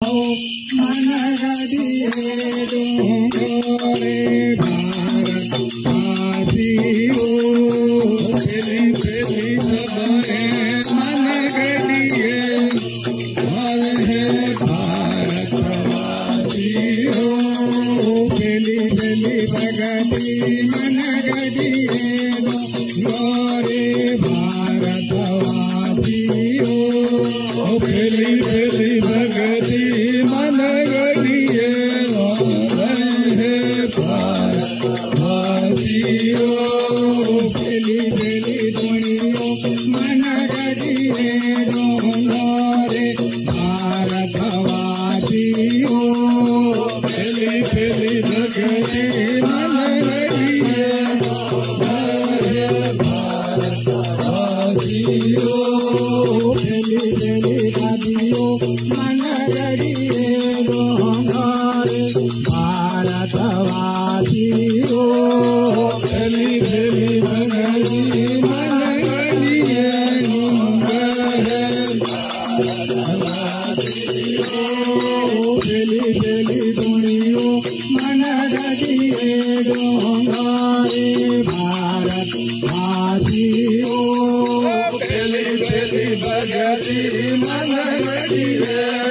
मन गड़िए डोंगरे भारतवासियों पहली पहली सबरे मन गड़िए हर है भारतवासियों पहली पहली भगती मन गड़िए डोंगरे भारतवासियों पहली पहली भगती मन गड़िए भारतवासियों पहली पहली दुनियों मन गड़िए डोंगरे भारतवासियों पहली पहली भगती मन गड़िए भारतवासियों पहली पहली नदियों मन गड़िए डोंगरे भारतवासियों पहली पहली भगती मन गड़िए डोंगरे भारतवासियों पहली पहली दुनियों मन गड़िए डोंगरे भारतवासियों पहली पहली भगती मन गड़िए